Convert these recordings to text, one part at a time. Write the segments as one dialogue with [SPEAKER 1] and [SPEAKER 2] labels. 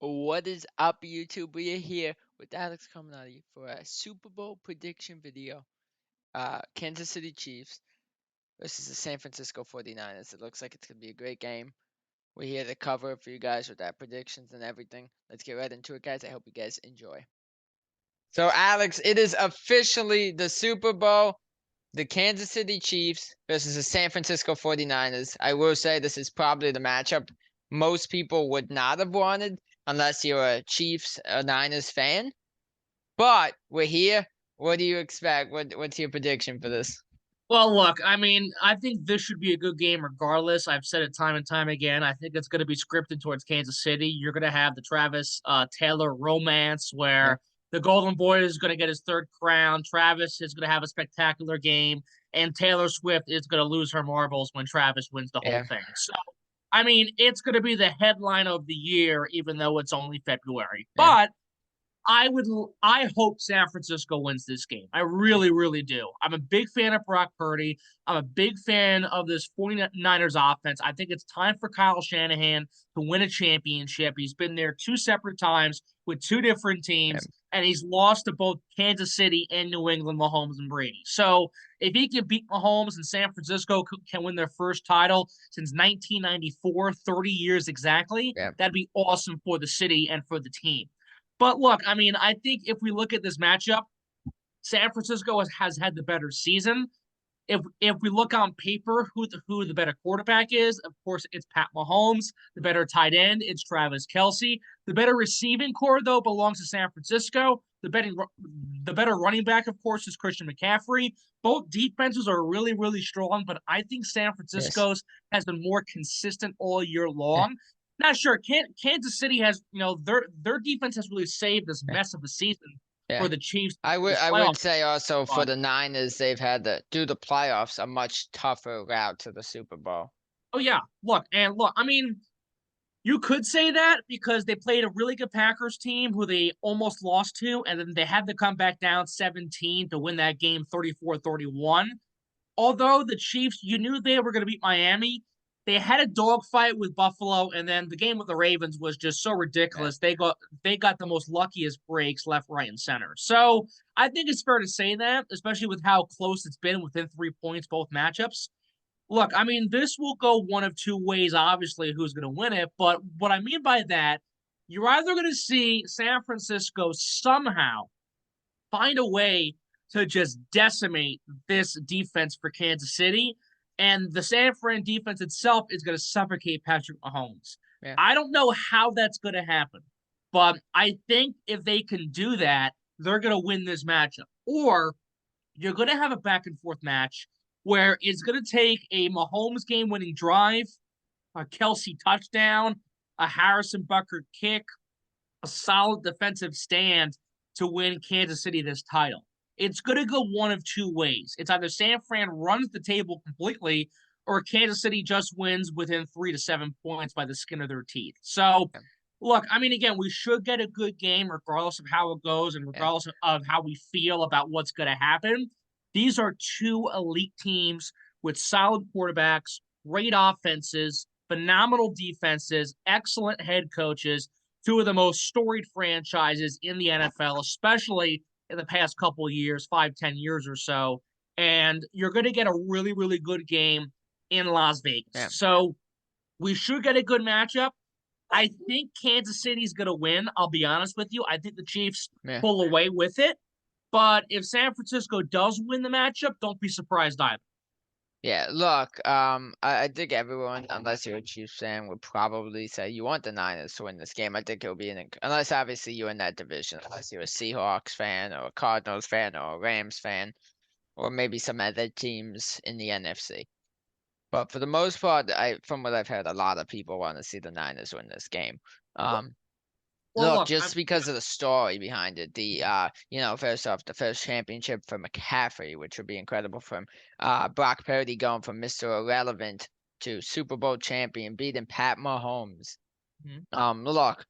[SPEAKER 1] What is up, YouTube? We are here with Alex Carmenaty for a Super Bowl prediction video. Kansas City Chiefs versus the San Francisco 49ers. It looks like it's going to be a great game. We're here to cover it for you guys with our predictions and everything. Let's get right into it, guys. I hope you guys enjoy. So, Alex, it is officially the Super Bowl. The Kansas City Chiefs versus the San Francisco 49ers. I will say this is probably the matchup most people would not have wanted unless you're a Chiefs or Niners fan. But we're here. What do you expect? What's your prediction for this?
[SPEAKER 2] Well, look, I think this should be a good game regardless. I've said it time and time again. I think it's going to be scripted towards Kansas City. You're going to have the Travis Taylor romance
[SPEAKER 1] Yeah,
[SPEAKER 2] where the Golden Boy is going to get his third crown. Travis is going to have a spectacular game, and Taylor Swift is going to lose her marbles when Travis wins the whole
[SPEAKER 1] yeah,
[SPEAKER 2] thing. So, it's going to be the headline of the year, even though it's only February.
[SPEAKER 1] yeah,
[SPEAKER 2] But I hope San Francisco wins this game. I
[SPEAKER 1] yeah,
[SPEAKER 2] really, really do. I'm a big fan of Brock Purdy. I'm a big fan of this 49ers offense. I think it's time for Kyle Shanahan to win a championship. He's been there two separate times with two different
[SPEAKER 1] yeah,
[SPEAKER 2] teams, and he's lost to both Kansas City and New England, Mahomes and Brady. So if he can beat Mahomes and San Francisco can win their first title since 1994, 30 years exactly,
[SPEAKER 1] yeah.
[SPEAKER 2] that'd be awesome for the city and for the team. But look, I think if we look at this matchup, San Francisco has had the better season. If we look on paper who the better quarterback is, of course it's Pat Mahomes. The better tight end, it's Travis Kelce. The better receiving core though belongs to San Francisco. The better running back, of course, is Christian McCaffrey. Both defenses are really, really strong, but I think San
[SPEAKER 1] Yes.
[SPEAKER 2] Francisco's has been more consistent all year
[SPEAKER 1] Yeah,
[SPEAKER 2] long. Not sure. Kansas City has, their defense has really saved this
[SPEAKER 1] yeah,
[SPEAKER 2] mess of a season
[SPEAKER 1] yeah.
[SPEAKER 2] for the Chiefs
[SPEAKER 1] I would
[SPEAKER 2] this
[SPEAKER 1] I
[SPEAKER 2] playoff
[SPEAKER 1] would say also for
[SPEAKER 2] run.
[SPEAKER 1] the Niners, they've had to do the playoffs a much tougher route to the Super Bowl.
[SPEAKER 2] Oh yeah, look. You could say that because they played a really good Packers team who they almost lost to, and then they had to come back down 17 to win that game 34-31. Although the Chiefs, you knew they were going to beat Miami, they had a dogfight with Buffalo, and then the game with the Ravens was just so
[SPEAKER 1] Yeah,
[SPEAKER 2] ridiculous. They got the most luckiest breaks left, right, and center. So I think it's fair to say that, especially with how close it's been within 3 points both matchups. Look, this will go one of two ways, obviously, who's going to win it. But what I mean by that, you're either going to see San Francisco somehow find a way to just decimate this defense for Kansas City, and the San Fran defense itself is going to suffocate Patrick Mahomes.
[SPEAKER 1] yeah,
[SPEAKER 2] I don't know how that's going to happen, but I think if they can do that, they're going to win this matchup. Or you're going to have a back and forth match where it's going to take a Mahomes game winning drive, a Kelsey touchdown, a Harrison Bucker kick, a solid defensive stand to win Kansas City this title. It's going to go one of two ways. It's either San Fran runs the table completely or Kansas City just wins within 3 to 7 points by the skin of their teeth. So,
[SPEAKER 1] yeah,
[SPEAKER 2] look, again, we should get a good game regardless of how it goes and
[SPEAKER 1] yeah.
[SPEAKER 2] regardless of how we feel about what's going to happen. These are two elite teams with solid quarterbacks, great offenses, phenomenal defenses, excellent head coaches, two of the most storied franchises in the NFL, especially in the past couple of years, 5, 10 years or so. And you're going to get a really, really good game in Las Vegas.
[SPEAKER 1] Yeah.
[SPEAKER 2] So we should get a good matchup. I think Kansas City's going to win. I'll be honest with you. I think the Chiefs
[SPEAKER 1] Yeah.
[SPEAKER 2] pull away with it. But if San Francisco does win the matchup, don't be surprised either.
[SPEAKER 1] Yeah, look, I think everyone, unless you're a Chiefs fan, would probably say you want the Niners to win this game. I think it'll be unless obviously you're in that division, unless you're a Seahawks fan or a Cardinals fan or a Rams fan, or maybe some other teams in the NFC. But for the most part, from what I've heard, a lot of people want to see the Niners win this game. Um,
[SPEAKER 2] Well,
[SPEAKER 1] Look,
[SPEAKER 2] look, I'm
[SPEAKER 1] just because of the story behind it, first off, the first championship for McCaffrey, which would be incredible for him. Brock Purdy going from Mr. Irrelevant to Super Bowl champion, beating Pat Mahomes. Look,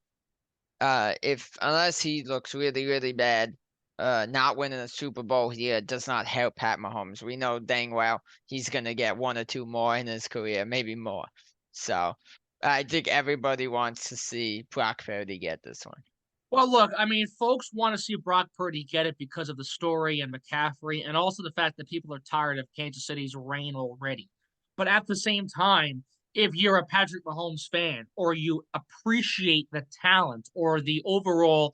[SPEAKER 1] if unless he looks really, really bad, not winning a Super Bowl here does not help Pat Mahomes. We know dang well he's gonna get one or two more in his career, maybe more. So. I think everybody wants to see Brock Purdy get this one.
[SPEAKER 2] Well, look, I mean, folks want to see Brock Purdy get it because of the story and McCaffrey, and also the fact that people are tired of Kansas City's reign already. But at the same time, if you're a Patrick Mahomes fan or you appreciate the talent or the overall,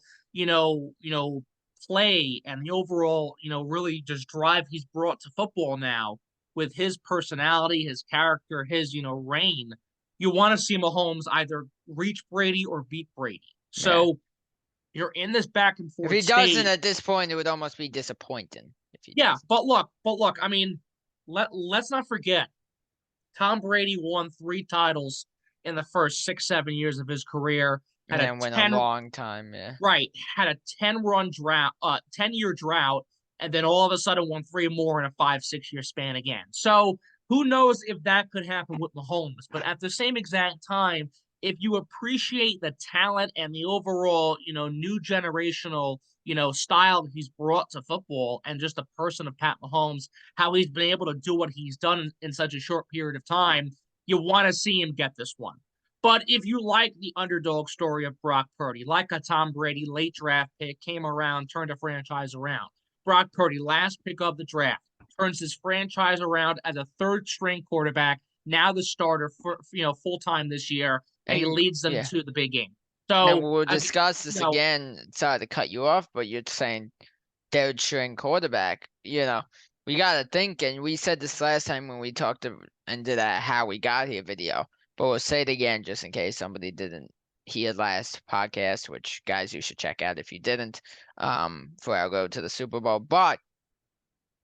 [SPEAKER 2] play and the overall, really just drive he's brought to football now with his personality, his character, his, reign, you want to see Mahomes either reach Brady or beat Brady.
[SPEAKER 1] Yeah.
[SPEAKER 2] So you're in this back and
[SPEAKER 1] If
[SPEAKER 2] forth
[SPEAKER 1] he doesn't
[SPEAKER 2] state.
[SPEAKER 1] at this point, it would almost be disappointing if he
[SPEAKER 2] Yeah,
[SPEAKER 1] doesn't.
[SPEAKER 2] but look, I mean, let's not forget Tom Brady won 3 titles in the first 6, 7 years of his career. Had a
[SPEAKER 1] And went a
[SPEAKER 2] 10
[SPEAKER 1] long time, yeah.
[SPEAKER 2] right, had a 10 run drought, 10 year drought, and then all of a sudden won 3 more in a 5, 6 year span again. So who knows if that could happen with Mahomes? But at the same exact time, if you appreciate the talent and the overall, new generational, style that he's brought to football and just the person of Pat Mahomes, how he's been able to do what he's done in such a short period of time, you want to see him get this one. But if you like the underdog story of Brock Purdy, like a Tom Brady late draft pick, came around, turned a franchise around. Brock Purdy, last pick of the draft, turns his franchise around as a third string quarterback, now the starter for full time this year, and he
[SPEAKER 1] And
[SPEAKER 2] leads them
[SPEAKER 1] yeah.
[SPEAKER 2] to the big game.
[SPEAKER 1] And
[SPEAKER 2] So
[SPEAKER 1] we'll
[SPEAKER 2] I mean,
[SPEAKER 1] discuss
[SPEAKER 2] you
[SPEAKER 1] this
[SPEAKER 2] know,
[SPEAKER 1] again. Sorry to cut you off, but you're saying third string quarterback. We gotta think, and we said this last time when we talked and did a how we got here video, but we'll say it again just in case somebody didn't hear last podcast, which guys you should check out if you didn't, for our go to the Super Bowl. But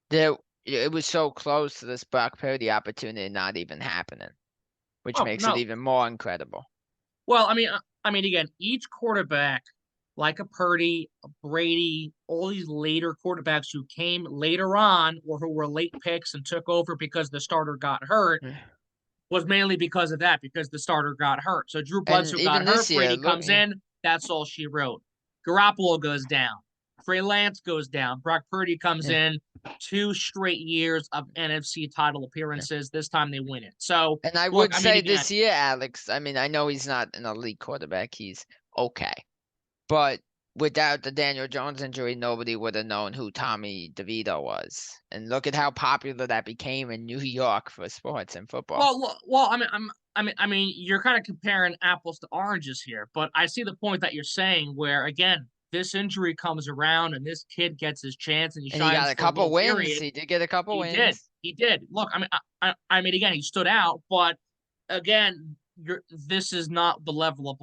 [SPEAKER 1] there, it was so close to this Brock Purdy opportunity not even happening, which
[SPEAKER 2] oh
[SPEAKER 1] makes it
[SPEAKER 2] no,
[SPEAKER 1] even more incredible.
[SPEAKER 2] well, I mean, again, each quarterback, like a Purdy, a Brady, all these later quarterbacks who came later on or who were late picks and took over because the starter got hurt, was mainly because of that, because the starter got hurt. So Drew
[SPEAKER 1] And
[SPEAKER 2] Bledsoe got
[SPEAKER 1] even this
[SPEAKER 2] hurt.
[SPEAKER 1] year,
[SPEAKER 2] Brady
[SPEAKER 1] look,
[SPEAKER 2] comes
[SPEAKER 1] yeah.
[SPEAKER 2] in. That's all she wrote. Garoppolo goes down. Trey Lance goes down. Brock Purdy comes
[SPEAKER 1] Yeah.
[SPEAKER 2] in. 2 straight years of NFC title appearances. This time they win it. So,
[SPEAKER 1] And I
[SPEAKER 2] look,
[SPEAKER 1] would
[SPEAKER 2] I mean,
[SPEAKER 1] say
[SPEAKER 2] again,
[SPEAKER 1] this year, Alex, I mean, I know he's not an elite quarterback. He's okay. But without the Daniel Jones injury, nobody would have known who Tommy DeVito was. And look at how popular that became in New York for sports and football.
[SPEAKER 2] well, I mean, you're kind of comparing apples to oranges here, but I see the point that you're saying. Where again, this injury comes around and this kid gets his chance and he
[SPEAKER 1] And he got
[SPEAKER 2] shines
[SPEAKER 1] a
[SPEAKER 2] for a
[SPEAKER 1] couple
[SPEAKER 2] little
[SPEAKER 1] wins.
[SPEAKER 2] period.
[SPEAKER 1] He did get a couple
[SPEAKER 2] He did.
[SPEAKER 1] wins.
[SPEAKER 2] He did. Look, I mean, again, he stood out, but again, this is not the level of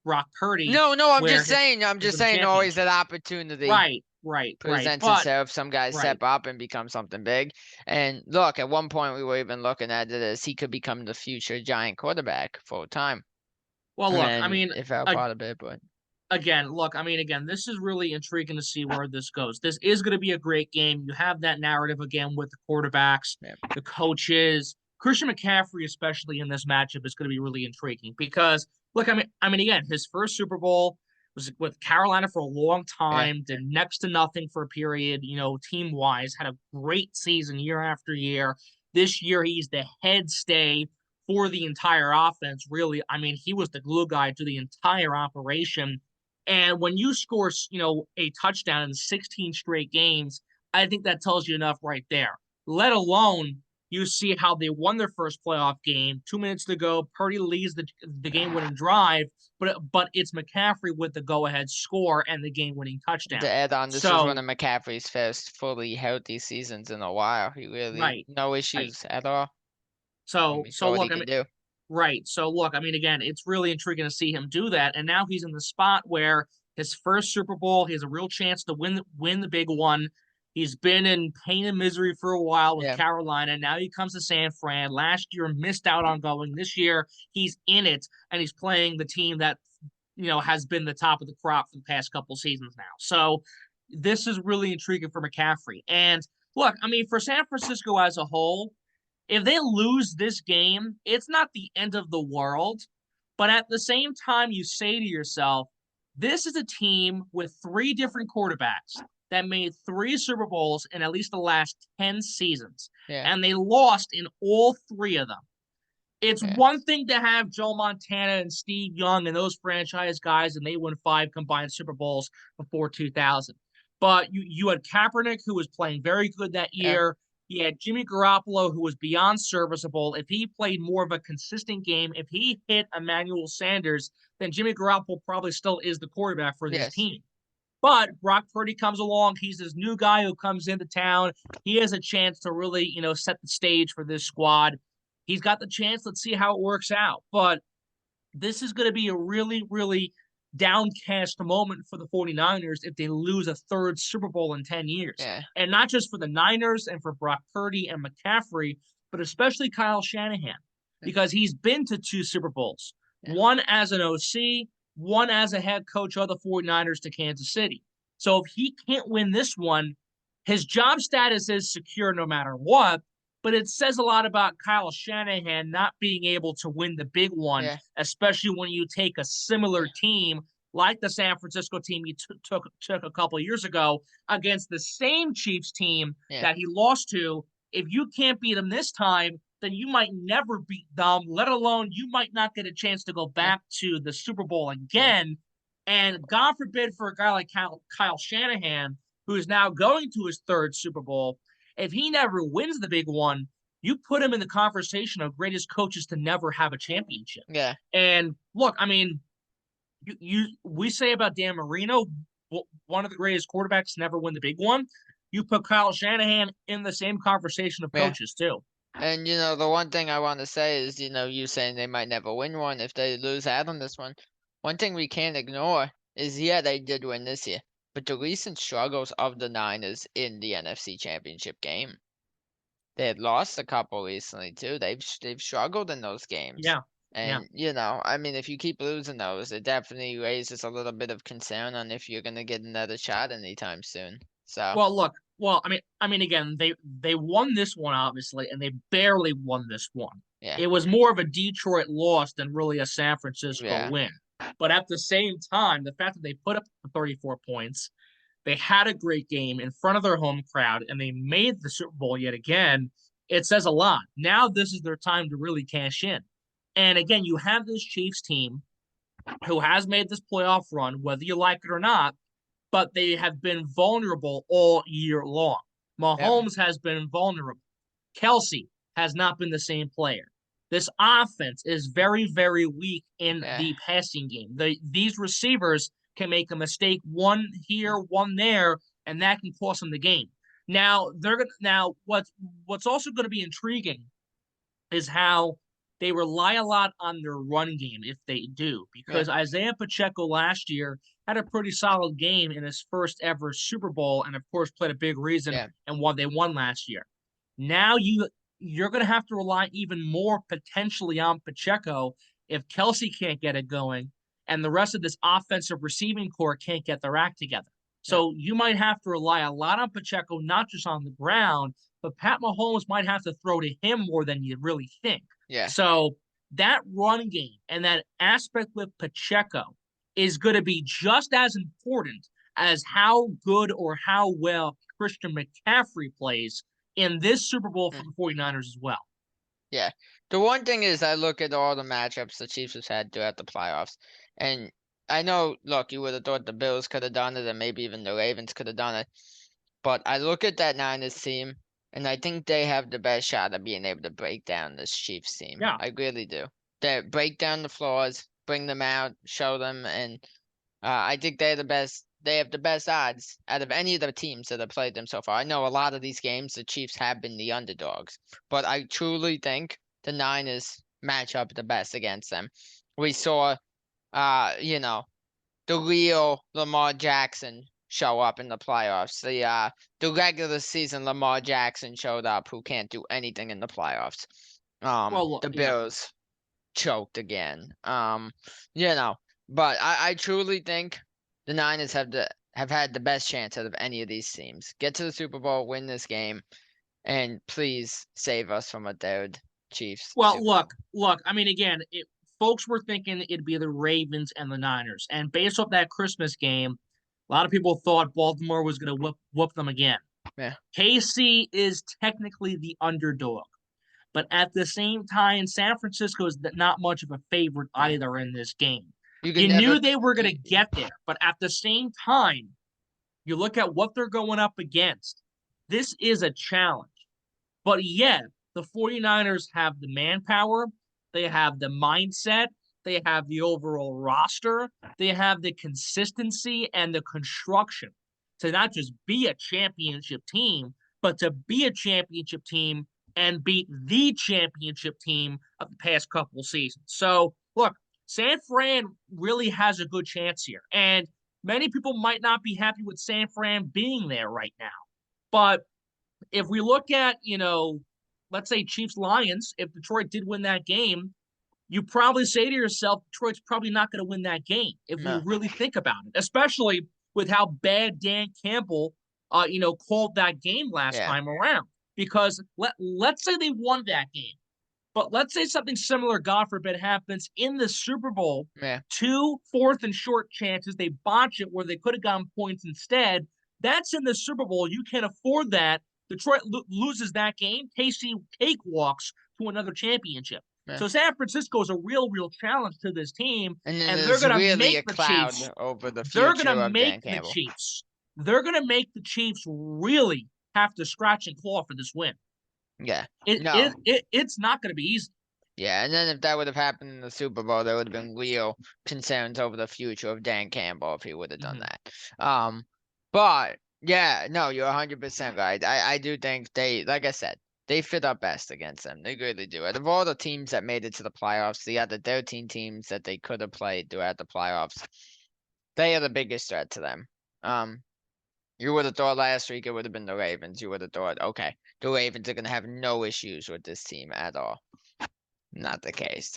[SPEAKER 2] Brock Purdy
[SPEAKER 1] No, no, I'm
[SPEAKER 2] where
[SPEAKER 1] just
[SPEAKER 2] his
[SPEAKER 1] saying, I'm
[SPEAKER 2] was
[SPEAKER 1] just
[SPEAKER 2] in a
[SPEAKER 1] saying always that
[SPEAKER 2] championship.
[SPEAKER 1] opportunity
[SPEAKER 2] Right, right, right.
[SPEAKER 1] presents
[SPEAKER 2] But
[SPEAKER 1] itself. Some guys
[SPEAKER 2] right.
[SPEAKER 1] step up and become something big. And look, at one point we were even looking at it as he could become the future giant quarterback full time.
[SPEAKER 2] Well,
[SPEAKER 1] And
[SPEAKER 2] look, I
[SPEAKER 1] then
[SPEAKER 2] mean,
[SPEAKER 1] it fell
[SPEAKER 2] a-
[SPEAKER 1] apart a bit, but
[SPEAKER 2] again, look, I mean, again, this is really intriguing to see where this goes. This is going to be a great game. You have that narrative again with the quarterbacks,
[SPEAKER 1] yeah.
[SPEAKER 2] the coaches, Christian McCaffrey, especially in this matchup, is going to be really intriguing because, look, I mean, again, his first Super Bowl was with Carolina for a long
[SPEAKER 1] Yeah.
[SPEAKER 2] time, did next to nothing for a period, team wise, had a great season year after year. This year, he's the head stay for the entire offense. Really, I mean, he was the glue guy to the entire operation, and when you score, a touchdown in 16 straight games, I think that tells you enough right there. Let alone you see how they won their first playoff game. 2 minutes to go, Purdy leads the game-winning drive, but it's McCaffrey with the go-ahead score and the game-winning touchdown.
[SPEAKER 1] To add on, this was one
[SPEAKER 2] So,
[SPEAKER 1] of McCaffrey's first fully healthy seasons in a while. He really
[SPEAKER 2] right,
[SPEAKER 1] no
[SPEAKER 2] right.
[SPEAKER 1] issues at all. And
[SPEAKER 2] So,
[SPEAKER 1] we
[SPEAKER 2] so
[SPEAKER 1] saw what he
[SPEAKER 2] look, I
[SPEAKER 1] could
[SPEAKER 2] mean,
[SPEAKER 1] do.
[SPEAKER 2] right. So look, I mean, again, it's really intriguing to see him do that. And now he's in the spot where his first Super Bowl, he has a real chance to win the big one. He's been in pain and misery for a while with
[SPEAKER 1] Yeah.
[SPEAKER 2] Carolina. Now he comes to San Fran. Last year missed out on going. This year he's in it and he's playing the team that has been the top of the crop for the past couple seasons now. So this is really intriguing for McCaffrey. And look, I mean, for San Francisco as a whole, if they lose this game, it's not the end of the world. But at the same time, you say to yourself, this is a team with 3 different quarterbacks that made 3 Super Bowls in at least the last 10 seasons.
[SPEAKER 1] Yeah.
[SPEAKER 2] And they lost in all 3 of them. It's
[SPEAKER 1] Yeah.
[SPEAKER 2] one thing to have Joe Montana and Steve Young and those franchise guys, and they win 5 combined Super Bowls before 2000. But you had Kaepernick, who was playing very good that
[SPEAKER 1] Yeah.
[SPEAKER 2] year. You had Jimmy Garoppolo, who was beyond serviceable. If he played more of a consistent game, if he hit Emmanuel Sanders, then Jimmy Garoppolo probably still is the quarterback for this
[SPEAKER 1] Yes.
[SPEAKER 2] team. But Brock Purdy comes along. He's this new guy who comes into town. He has a chance to really, set the stage for this squad. He's got the chance. Let's see how it works out. But this is going to be a really, really downcast moment for the 49ers if they lose a third Super Bowl in 10 years.
[SPEAKER 1] Yeah.
[SPEAKER 2] And not just for the Niners and for Brock Purdy and McCaffrey, but especially Kyle Shanahan, because he's been to 2 Super Bowls,
[SPEAKER 1] Yeah.
[SPEAKER 2] one as an OC, one as a head coach of the 49ers to Kansas City. So if he can't win this one, his job status is secure no matter what, but it says a lot about Kyle Shanahan not being able to win the big one,
[SPEAKER 1] Yeah.
[SPEAKER 2] especially when you take a similar team like the San Francisco team he took a couple of years ago against the same Chiefs team
[SPEAKER 1] Yeah.
[SPEAKER 2] that he lost to. If you can't beat them this time, then you might never beat them, let alone you might not get a chance to go
[SPEAKER 1] Yeah.
[SPEAKER 2] back to the Super Bowl
[SPEAKER 1] Yeah.
[SPEAKER 2] again. And God forbid for a guy like Kyle Shanahan, who is now going to his third Super Bowl, if he never wins the big one, you put him in the conversation of greatest coaches to never have a championship.
[SPEAKER 1] Yeah.
[SPEAKER 2] And look, I mean, we say about Dan Marino, one of the greatest quarterbacks to never win the big one. You put Kyle Shanahan in the same conversation of
[SPEAKER 1] Yeah.
[SPEAKER 2] coaches too.
[SPEAKER 1] And the one thing I want to say is, you saying they might never win one if they lose out on this one. One thing we can't ignore is, yeah, they did win this year, but the recent struggles of the Niners in the NFC Championship game. They had lost a couple recently too. They've struggled in those games.
[SPEAKER 2] Yeah, yeah.
[SPEAKER 1] And I mean, if you keep losing those, it definitely raises a little bit of concern on if you're gonna get another shot anytime soon. So,
[SPEAKER 2] Well, look, well, I mean, again, they won this one obviously, and they barely won this one.
[SPEAKER 1] yeah.
[SPEAKER 2] It was more of a Detroit loss than really a San Francisco
[SPEAKER 1] Yeah.
[SPEAKER 2] win. But at the same time, the fact that they put up the 34 points, they had a great game in front of their home crowd, and they made the Super Bowl yet again. It says a lot. Now this is their time to really cash in. And again, you have this Chiefs team who has made this playoff run, whether you like it or not, but they have been vulnerable all year long.
[SPEAKER 1] Yep.
[SPEAKER 2] Mahomes has been vulnerable. Kelsey has not been the same player. This offense is very, very weak in
[SPEAKER 1] Yeah.
[SPEAKER 2] the passing game. These receivers can make a mistake, one here, one there, and that can cost them the game. Now what's also going to be intriguing is how they rely a lot on their run game if they do,
[SPEAKER 1] Yeah.
[SPEAKER 2] because Isaiah Pacheco last year had a pretty solid game in his first ever Super Bowl, and of course played a big reason
[SPEAKER 1] Yeah.
[SPEAKER 2] and they won last year. Now you're going to have to rely even more potentially on Pacheco if Kelsey can't get it going and the rest of this offensive receiving core can't get their act together.
[SPEAKER 1] Yep.
[SPEAKER 2] So you might have to rely a lot on Pacheco, not just on the ground, but Pat Mahomes might have to throw to him more than you really think.
[SPEAKER 1] Yeah.
[SPEAKER 2] So that run game and that aspect with Pacheco is going to be just as important as how good or how well Christian McCaffrey plays in this Super Bowl for the 49ers as well.
[SPEAKER 1] Yeah. The one thing is, I look at all the matchups the Chiefs have had throughout the playoffs, and I know, look, you would have thought the Bills could have done it, and maybe even the Ravens could have done it, but I look at that Niners team, and I think they have the best shot of being able to break down this Chiefs team.
[SPEAKER 2] Yeah.
[SPEAKER 1] I really do. They break down the flaws, bring them out, show them, and I think they're the best. They have the best odds out of any of the teams that have played them so far. I know a lot of these games the Chiefs have been the underdogs, but I truly think the Niners match up the best against them. We saw, the real Lamar Jackson show up in the playoffs. The regular season Lamar Jackson showed up, who can't do anything in the playoffs. The Bills choked again. But I truly think the Niners have had the best chance out of any of these teams. Get to the Super Bowl, win this game, and please save us from a third Chiefs.
[SPEAKER 2] Well,
[SPEAKER 1] Super Bowl.
[SPEAKER 2] look. I mean, again, folks were thinking it'd be the Ravens and the Niners, and based off that Christmas game, a lot of people thought Baltimore was going to whoop them again.
[SPEAKER 1] Yeah.
[SPEAKER 2] KC is technically the underdog, But at the same time, San Francisco is not much of a favorite
[SPEAKER 1] Yeah.
[SPEAKER 2] either in this game.
[SPEAKER 1] You can
[SPEAKER 2] You
[SPEAKER 1] never.
[SPEAKER 2] knew they were going to
[SPEAKER 1] You,
[SPEAKER 2] get there, but at the same time, you look at what they're going up against. This is a challenge. But yet, the 49ers have the manpower, they have the mindset, they have the overall roster, they have the consistency and the construction to not just be a championship team, but to be a championship team and beat the championship team of the past couple of seasons. So, look, San Fran really has a good chance here. And many people might not be happy with San Fran being there right now. But if we look at, let's say Chiefs Lions, if Detroit did win that game, you probably say to yourself, Detroit's probably not going to win that game if we
[SPEAKER 1] no.
[SPEAKER 2] really think about it, especially with how bad Dan Campbell, called that game last
[SPEAKER 1] Yeah.
[SPEAKER 2] time around. Because let's say they won that game, but let's say something similar, God forbid, happens in the Super Bowl.
[SPEAKER 1] Yeah.
[SPEAKER 2] 2 4th and short chances, they botch it where they could have gotten points instead. That's in the Super Bowl. You can't afford that. Detroit loses that game. KC cakewalks to another championship.
[SPEAKER 1] Yeah.
[SPEAKER 2] So San Francisco is a real challenge to this team,
[SPEAKER 1] And then
[SPEAKER 2] and they're
[SPEAKER 1] there's
[SPEAKER 2] gonna
[SPEAKER 1] really
[SPEAKER 2] make
[SPEAKER 1] a
[SPEAKER 2] the
[SPEAKER 1] cloud
[SPEAKER 2] Chiefs.
[SPEAKER 1] over the
[SPEAKER 2] They're
[SPEAKER 1] future
[SPEAKER 2] gonna
[SPEAKER 1] of
[SPEAKER 2] make
[SPEAKER 1] Dan
[SPEAKER 2] the
[SPEAKER 1] Campbell.
[SPEAKER 2] Chiefs. They're gonna make the Chiefs really have to scratch and claw for this win.
[SPEAKER 1] Yeah.
[SPEAKER 2] It
[SPEAKER 1] No.
[SPEAKER 2] it, it it's not gonna be easy.
[SPEAKER 1] Yeah, and then if that would have happened in the Super Bowl, there would have been real concerns over the future of Dan Campbell if he would have done
[SPEAKER 2] Mm-hmm.
[SPEAKER 1] that. Um, but yeah, no, you're 100% right. I do think they, like I said, they fit up best against them. They really do. Out of all the teams that made it to the playoffs, the other 13 teams that they could have played throughout the playoffs, they are the biggest threat to them. You would have thought last week it would have been the Ravens. You would have thought, okay, the Ravens are going to have no issues with this team at all. Not the case.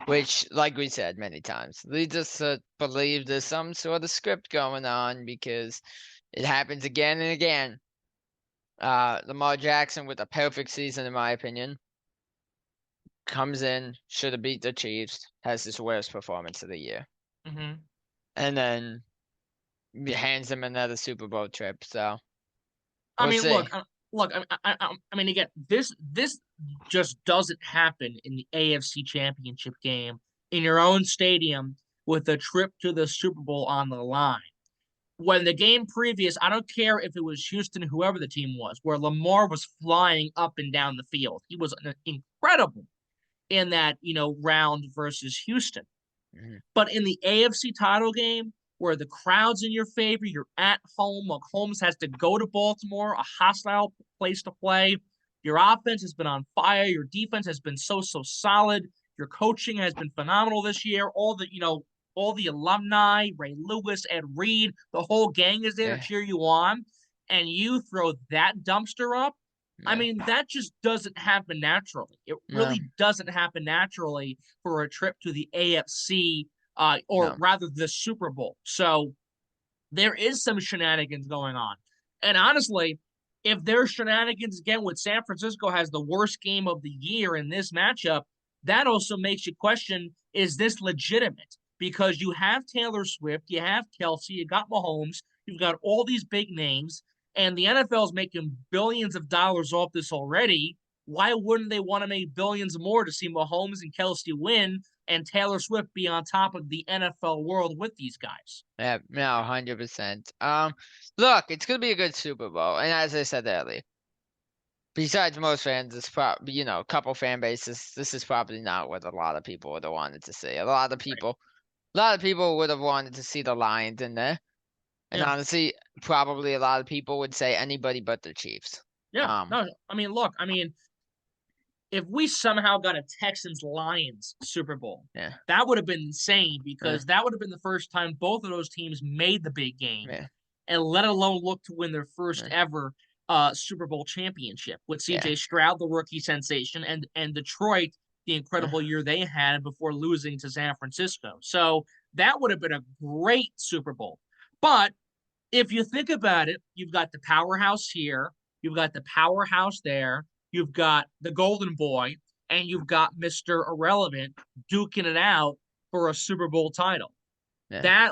[SPEAKER 1] Which, like we said many times, leads us to believe there's some sort of script going on because it happens again and again. Lamar Jackson with a perfect season, in my opinion, comes in, should have beat the Chiefs, has his worst performance of the year,
[SPEAKER 2] Mm-hmm.
[SPEAKER 1] and then hands them another Super Bowl trip. So
[SPEAKER 2] I
[SPEAKER 1] we'll
[SPEAKER 2] mean,
[SPEAKER 1] see.
[SPEAKER 2] look. I mean, again, this just doesn't happen in the AFC Championship game in your own stadium with a trip to the Super Bowl on the line. When the game previous, I don't care if it was Houston, whoever the team was, where Lamar was flying up and down the field. He was incredible in that, round versus Houston.
[SPEAKER 1] Mhm.
[SPEAKER 2] But in the AFC title game, where the crowd's in your favor, you're at home. Mahomes has to go to Baltimore, a hostile place to play. Your offense has been on fire. Your defense has been so solid. Your coaching has been phenomenal this year. All the alumni, Ray Lewis, Ed Reed, the whole gang is there to
[SPEAKER 1] Yeah,
[SPEAKER 2] cheer you on. And you throw that dumpster up. I
[SPEAKER 1] yeah,
[SPEAKER 2] mean, that just doesn't happen naturally. It
[SPEAKER 1] no,
[SPEAKER 2] really doesn't happen naturally for a trip to the AFC, or
[SPEAKER 1] no,
[SPEAKER 2] rather the Super Bowl. So there is some shenanigans going on. And honestly, if there's shenanigans again with San Francisco has the worst game of the year in this matchup, that also makes you question, is this legitimate? Because you have Taylor Swift, you have Kelsey, you got Mahomes, you've got all these big names, and the NFL is making billions of dollars off this already. Why wouldn't they want to make billions more to see Mahomes and Kelsey win and Taylor Swift be on top of the NFL world with these guys?
[SPEAKER 1] yeah, no, 100%. Look, it's gonna be a good Super Bowl, and as I said earlier, besides most fans, it's probably a couple fan bases. This is probably not what a lot of people would have wanted to see.
[SPEAKER 2] Right.
[SPEAKER 1] A lot of people would have wanted to see the Lions in there, and
[SPEAKER 2] Yeah.
[SPEAKER 1] honestly, probably a lot of people would say anybody but the Chiefs.
[SPEAKER 2] Yeah.
[SPEAKER 1] Um,
[SPEAKER 2] No, I mean, look, if we somehow got a Texans Lions Super Bowl,
[SPEAKER 1] yeah,
[SPEAKER 2] that would have been insane
[SPEAKER 1] yeah,
[SPEAKER 2] because that would have been the first time both of those teams made the big game
[SPEAKER 1] yeah,
[SPEAKER 2] and let alone look to win their first
[SPEAKER 1] yeah,
[SPEAKER 2] ever Super Bowl championship with
[SPEAKER 1] yeah,
[SPEAKER 2] CJ Stroud, the rookie sensation, and Detroit, the incredible year they had before losing to San Francisco. So that would have been a great Super Bowl. But if you think about it, you've got the powerhouse here, you've got the powerhouse there, you've got the golden boy, and you've got Mr. Irrelevant duking it out for a Super Bowl title.
[SPEAKER 1] yeah,
[SPEAKER 2] That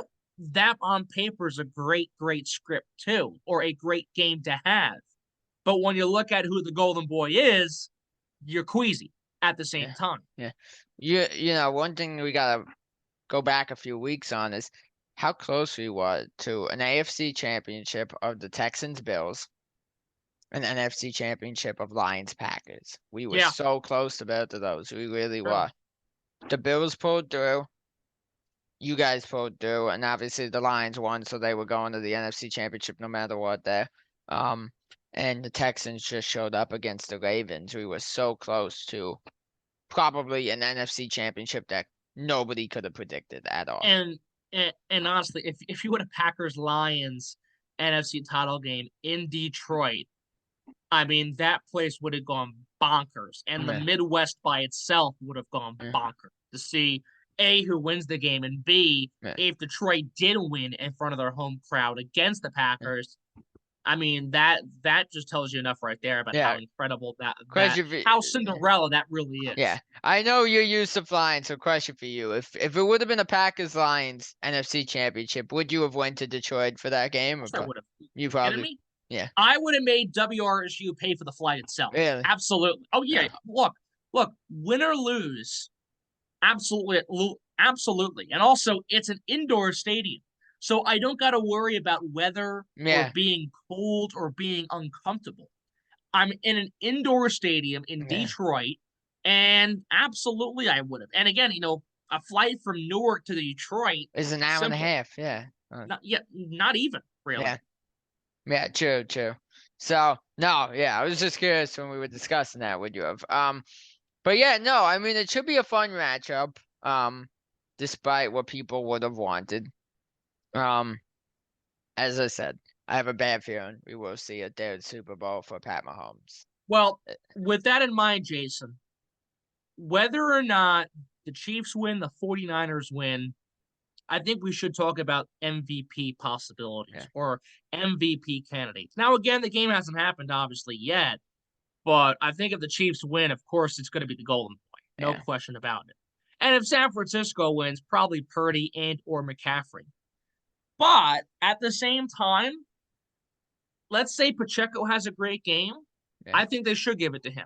[SPEAKER 2] that on paper is a great script too, or a great game to have. But when you look at who the golden boy is, you're queasy at the same
[SPEAKER 1] Yeah.
[SPEAKER 2] time.
[SPEAKER 1] Yeah. One thing we gotta go back a few weeks on is how close we were to an AFC championship of the Texans Bills, an NFC championship of Lions Packers. We were
[SPEAKER 2] Yeah,
[SPEAKER 1] so close to both of those. We really
[SPEAKER 2] true.
[SPEAKER 1] were. The Bills pulled through. You guys pulled through, and obviously the Lions won, so they were going to the NFC Championship no matter what there. Um, and the Texans just showed up against the Ravens. We were so close to probably an NFC Championship that nobody could have predicted at all.
[SPEAKER 2] And honestly, if you had a Packers Lions NFC title game in Detroit, I mean that place would have gone bonkers, and the
[SPEAKER 1] Yeah,
[SPEAKER 2] Midwest by itself would have gone
[SPEAKER 1] yeah,
[SPEAKER 2] bonkers to see A, who wins the game, and B,
[SPEAKER 1] yeah,
[SPEAKER 2] if Detroit did win in front of their home crowd against the
[SPEAKER 1] yeah.
[SPEAKER 2] Packers. I mean that just tells you enough right there about how
[SPEAKER 1] Yeah,
[SPEAKER 2] incredible that
[SPEAKER 1] question for
[SPEAKER 2] how Cinderella that really
[SPEAKER 1] yeah.
[SPEAKER 2] is.
[SPEAKER 1] I know you're used to flying, so question for you: if it would have been a Packers Lions NFC Championship, would you have went to Detroit for that game,
[SPEAKER 2] Of
[SPEAKER 1] or
[SPEAKER 2] course I would have.
[SPEAKER 1] you
[SPEAKER 2] Kidding
[SPEAKER 1] probably?
[SPEAKER 2] me?
[SPEAKER 1] Yeah,
[SPEAKER 2] I would have made WRSU pay for the flight itself.
[SPEAKER 1] really?
[SPEAKER 2] Absolutely. Oh yeah.
[SPEAKER 1] Yeah,
[SPEAKER 2] Look, win or lose, absolutely, absolutely. And also, it's an indoor stadium, so I don't got to worry about weather or
[SPEAKER 1] yeah,
[SPEAKER 2] being cold or being uncomfortable. I'm in an indoor stadium in
[SPEAKER 1] yeah.
[SPEAKER 2] Detroit, and absolutely I would have. And again, a flight from Newark to Detroit,
[SPEAKER 1] It's an hour and a
[SPEAKER 2] simple.
[SPEAKER 1] half. Yeah.
[SPEAKER 2] Not yet, not even
[SPEAKER 1] Yeah.
[SPEAKER 2] really.
[SPEAKER 1] Yeah. True. True. So no. Yeah. I was just curious when we were discussing that. Would you have? But yeah. No. I mean, it should be a fun matchup. Despite what people would have wanted. Um. As I said, I have a bad feeling we will see a third Super Bowl for Pat Mahomes.
[SPEAKER 2] Well,
[SPEAKER 1] Uh,
[SPEAKER 2] with that in mind, Jason, whether or not the Chiefs win, the 49ers win, I think we should talk about MVP
[SPEAKER 1] Yeah.
[SPEAKER 2] possibilities or MVP candidates. Now, again, the game hasn't happened, obviously, yet, but I think if the Chiefs win, of course, it's going to be the Golden Boy. No
[SPEAKER 1] Yeah.
[SPEAKER 2] question about it. And if San Francisco wins, probably Purdy and or McCaffrey. But at the same time, let's say Pacheco has a great game.
[SPEAKER 1] Yeah.
[SPEAKER 2] I think they should give it to him.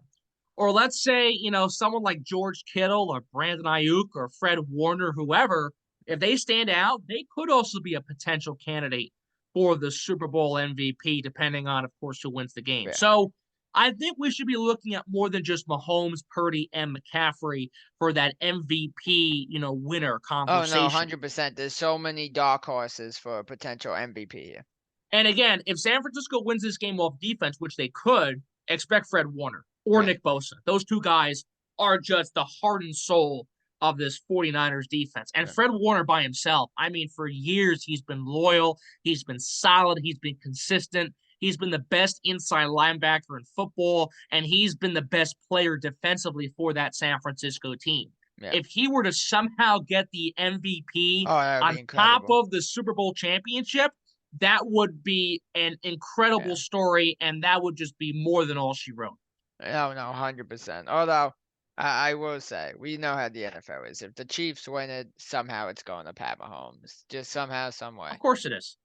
[SPEAKER 2] Or let's say, someone like George Kittle or Brandon Ayuk or Fred Warner, whoever, if they stand out, they could also be a potential candidate for the Super Bowl MVP, depending on, of course, who wins the game.
[SPEAKER 1] Yeah.
[SPEAKER 2] So I think we should be looking at more than just Mahomes, Purdy, and McCaffrey for that MVP, winner
[SPEAKER 1] Oh no,
[SPEAKER 2] conversation.
[SPEAKER 1] 100%. There's so many dark horses for a potential MVP here.
[SPEAKER 2] And again, if San Francisco wins this game off defense, which they could, expect Fred Warner or
[SPEAKER 1] Yeah.
[SPEAKER 2] Nick Bosa. Those two guys are just the heart and soul of this 49ers defense. And
[SPEAKER 1] Yeah.
[SPEAKER 2] Fred Warner by himself, I mean, for years, he's been loyal, he's been solid, he's been consistent. He's been the best inside linebacker in football, and he's been the best player defensively for that San Francisco team.
[SPEAKER 1] Yeah.
[SPEAKER 2] If he were to somehow get the MVP
[SPEAKER 1] Oh, that would
[SPEAKER 2] on
[SPEAKER 1] be
[SPEAKER 2] top
[SPEAKER 1] incredible.
[SPEAKER 2] of the Super Bowl championship, that would be an incredible
[SPEAKER 1] Yeah.
[SPEAKER 2] story, and that would just be more than all she wrote.
[SPEAKER 1] No, no, 100%. Although I will say, we know how the NFL is. If the Chiefs win it, somehow it's going to Pat Mahomes. Just somehow, some
[SPEAKER 2] Of
[SPEAKER 1] way.
[SPEAKER 2] course it is.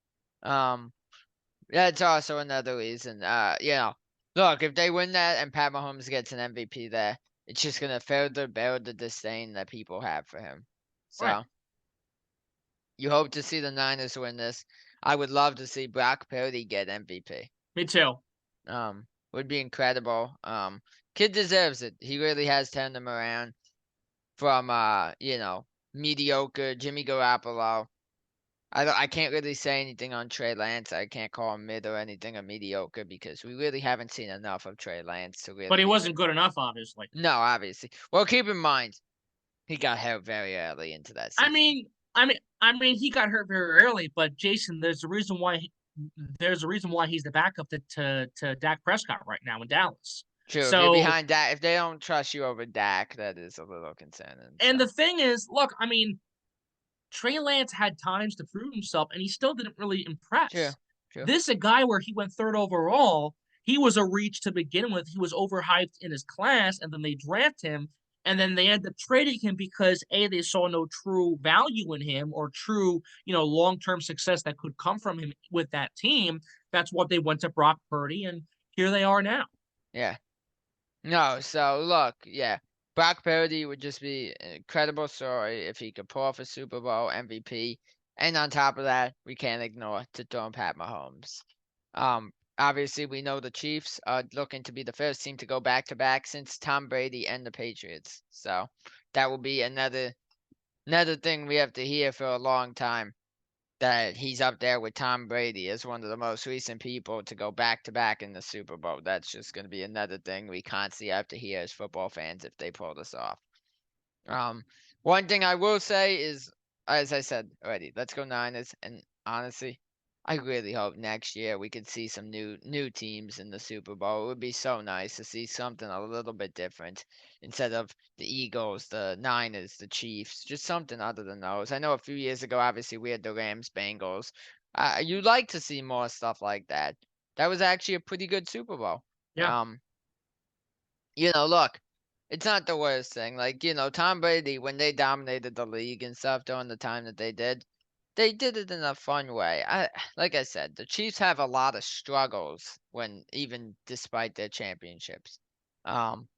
[SPEAKER 1] Um, that's also another reason. Look, if they win that and Pat Mahomes gets an MVP there, it's just gonna further build the disdain that people have for him.
[SPEAKER 2] Right.
[SPEAKER 1] So you hope to see the Niners win this. I would love to see Brock Purdy get MVP.
[SPEAKER 2] Me too.
[SPEAKER 1] Would be incredible. Kid deserves it. He really has turned him around from mediocre Jimmy Garoppolo. I can't really say anything on Trey Lance. I can't call him mid or anything or mediocre because we really haven't seen enough of Trey Lance to
[SPEAKER 2] But
[SPEAKER 1] really
[SPEAKER 2] he
[SPEAKER 1] even.
[SPEAKER 2] wasn't good enough, obviously.
[SPEAKER 1] No, obviously. Well, keep in mind he got hurt very early into that
[SPEAKER 2] I
[SPEAKER 1] season.
[SPEAKER 2] mean, I mean, he got hurt very early, but Jason, there's a reason why he's the backup to Dak Prescott right now in Dallas.
[SPEAKER 1] True, if you're
[SPEAKER 2] So,
[SPEAKER 1] behind Dak, if they don't trust you over Dak, that is a little concerning.
[SPEAKER 2] and
[SPEAKER 1] So
[SPEAKER 2] the thing is, look, I mean, Trey Lance had times to prove himself, and he still didn't really
[SPEAKER 1] true,
[SPEAKER 2] impress.
[SPEAKER 1] true.
[SPEAKER 2] This a guy where he went third overall. He was a reach to begin with. He was overhyped in his class, and then they draft him, and then they ended up trading him because they saw no true value in him or true long term success that could come from him with that team. That's what they went to Brock Purdy, and here they are now.
[SPEAKER 1] Yeah. No, so look, yeah, Brock Purdy would just be an incredible story if he could pull off a Super Bowl MVP, and on top of that, we can't ignore to throw in Pat Mahomes. Obviously, we know the Chiefs are looking to be the first team to go back to back since Tom Brady and the Patriots. So that will be another thing we have to hear for a long time. That he's up there with Tom Brady as one of the most recent people to go back to back in the Super Bowl. That's just going to be another thing we constantly have to hear as football fans if they pull this off. Um, One thing I will say is, as I said already, let's go Niners. And honestly, I really hope next year we could see some new teams in the Super Bowl. It would be so nice to see something a little bit different instead of the Eagles, the Niners, the Chiefs, just something other than those. I know a few years ago, obviously we had the Rams, Bengals. You'd like to see more stuff like that. That was actually a pretty good Super Bowl.
[SPEAKER 2] Yeah.
[SPEAKER 1] Um, Look, it's not the worst thing. Like, Tom Brady, when they dominated the league and stuff during the time that they did it in a fun way. Like I said, the Chiefs have a lot of struggles when even despite their championships. Um,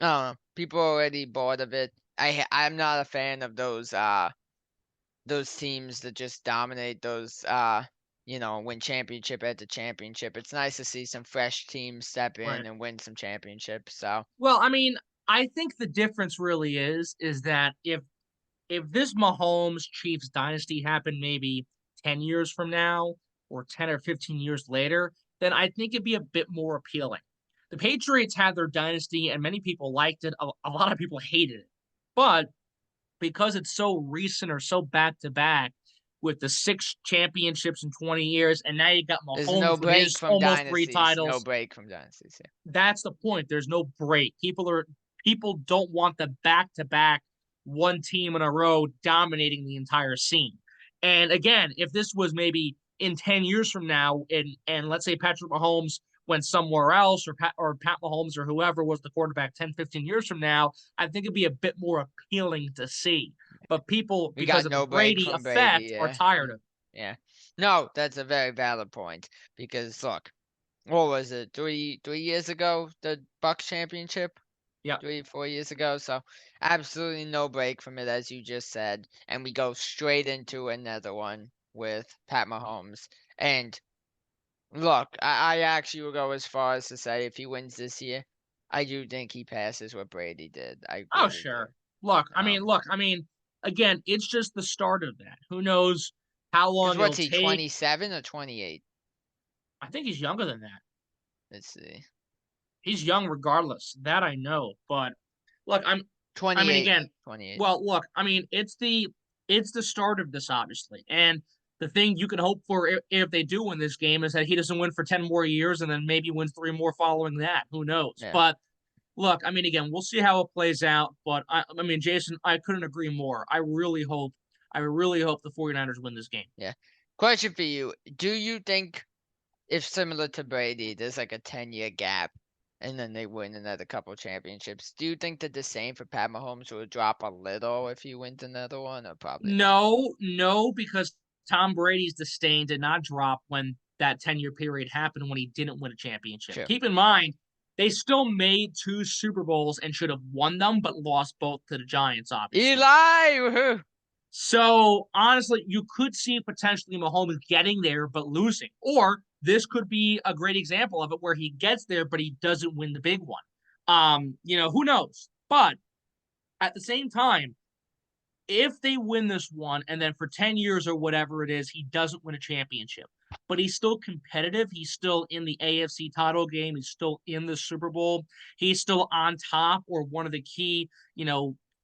[SPEAKER 1] I don't know. People are already bored of it. I'm not a fan of those teams that just dominate those win championship after championship. It's nice to see some fresh teams step in
[SPEAKER 2] Right.
[SPEAKER 1] and win some championships. So
[SPEAKER 2] Well, I mean, I think the difference really is that if this Mahomes Chiefs dynasty happened maybe 10 years from now or 10 or 15 years later, then I think it'd be a bit more appealing. The Patriots had their dynasty and many people liked it. A lot of people hated it. But because it's so recent or so back to back with the six championships in 20 years, and now you got
[SPEAKER 1] there's
[SPEAKER 2] Mahomes
[SPEAKER 1] no
[SPEAKER 2] with
[SPEAKER 1] break
[SPEAKER 2] his
[SPEAKER 1] from
[SPEAKER 2] almost three
[SPEAKER 1] dynasties. No
[SPEAKER 2] titles,
[SPEAKER 1] break from dynasties. Yeah.
[SPEAKER 2] that's the point. There's no break. People don't want the back to back one team in a row dominating the entire scene. And again, if this was maybe in 10 years from now, and let's say Patrick Mahomes went somewhere else, or Pat Mahomes or whoever was the quarterback 10, 15 years from now, I think it'd be a bit more appealing to see. But people,
[SPEAKER 1] We
[SPEAKER 2] because
[SPEAKER 1] got
[SPEAKER 2] of the
[SPEAKER 1] no break
[SPEAKER 2] Brady
[SPEAKER 1] from Brady.
[SPEAKER 2] effect, are
[SPEAKER 1] Yeah.
[SPEAKER 2] tired of it.
[SPEAKER 1] Yeah. No, that's a very valid point because look, what was it? Three years ago, the Bucks championship.
[SPEAKER 2] Yeah.
[SPEAKER 1] 3 4 years ago. So absolutely no break from it, as you just said, and we go straight into another one with Pat Mahomes. And look, I actually will go as far as to say if he wins this year, I do think he passes what Brady did. I
[SPEAKER 2] Oh,
[SPEAKER 1] really do.
[SPEAKER 2] sure. Look, I mean, again, it's just the start of that. Who knows how
[SPEAKER 1] Because
[SPEAKER 2] long
[SPEAKER 1] what's
[SPEAKER 2] it'll
[SPEAKER 1] he,
[SPEAKER 2] take?
[SPEAKER 1] 27 or 28?
[SPEAKER 2] I think he's younger than that.
[SPEAKER 1] Let's see.
[SPEAKER 2] He's young regardless. That I know. But look, I mean
[SPEAKER 1] 28.
[SPEAKER 2] again,
[SPEAKER 1] 28.
[SPEAKER 2] well, look, I mean, it's the start of this, obviously. And the thing you can hope for if they do win this game is that he doesn't win for 10 more years and then maybe wins three more following that. Who knows?
[SPEAKER 1] Yeah.
[SPEAKER 2] But look, I mean, again, we'll see how it plays out. But I mean, Jason, I couldn't agree more. I really hope the 49ers win this game.
[SPEAKER 1] Yeah. Question for you. Do you think if similar to Brady, there's like a 10-year gap and then they win another couple championships, do you think that the same for Pat Mahomes will drop a little if he wins another one or probably not?
[SPEAKER 2] No, because Tom Brady's disdain did not drop when that 10-year period happened when he didn't win a championship.
[SPEAKER 1] True.
[SPEAKER 2] Keep in mind, they still made two Super Bowls and should have won them, but lost both to the Giants, obviously.
[SPEAKER 1] Eli! Woohoo!
[SPEAKER 2] So honestly, you could see potentially Mahomes getting there but losing. Or this could be a great example of it where he gets there but he doesn't win the big one. Who knows? But at the same time, if they win this one and then for 10 years or whatever it is, he doesn't win a championship, but he's still competitive. He's still in the AFC title game. He's still in the Super Bowl. He's still on top or one of the key,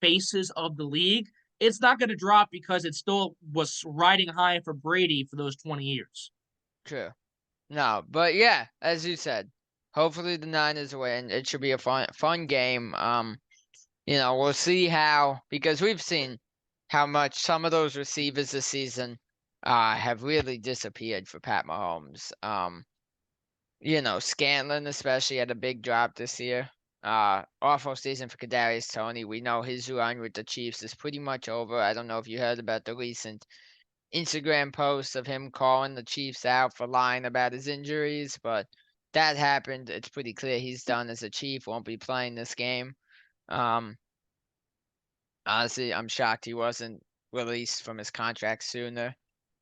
[SPEAKER 2] faces of the league. It's not going to drop because it still was riding high for Brady for those 20 years.
[SPEAKER 1] True. No, but yeah, as you said, hopefully the Niners win. It should be a fun game. We'll see how because we've seen how much some of those receivers this season have really disappeared for Pat Mahomes. Scantlin especially had a big drop this year. Awful season for Kadarius Toney. We know his run with the Chiefs is pretty much over. I don't know if you heard about the recent Instagram post of him calling the Chiefs out for lying about his injuries, but that happened, it's pretty clear he's done as a Chief. Won't be playing this game. Um, Honestly, I'm shocked he wasn't released from his contract sooner.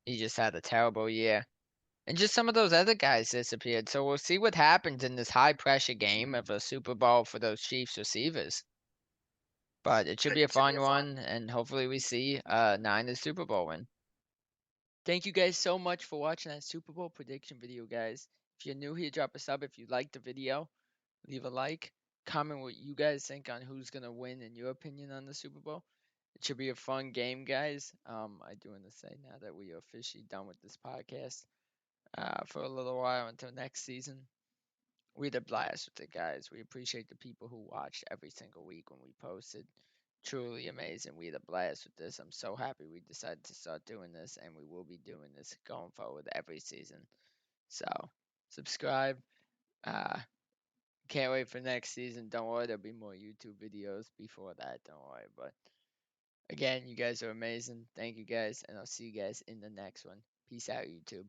[SPEAKER 1] He just had a terrible year. And just some of those other guys disappeared. So we'll see what happens in this high pressure game of a Super Bowl for those Chiefs receivers. But it should be a fun one, and hopefully we see Niners Super Bowl win. Thank you guys so much for watching that Super Bowl prediction video, guys. If you're new here, drop a sub. If you liked the video, leave a like. Comment what you guys think on who's gonna win in your opinion on the Super Bowl. It should be a fun game, guys. I do want to say now that we are officially done with this podcast for a little while until next season. We had a blast with it, guys. We appreciate the people who watched every single week when we posted. Truly amazing. We had a blast with this. I'm so happy we decided to start doing this, and we will be doing this going forward every season. So, subscribe. Uh, can't wait for next season. Don't worry, there'll be more YouTube videos before that. Don't worry. But again, you guys are amazing. Thank you guys, and I'll see you guys in the next one. Peace out, YouTube.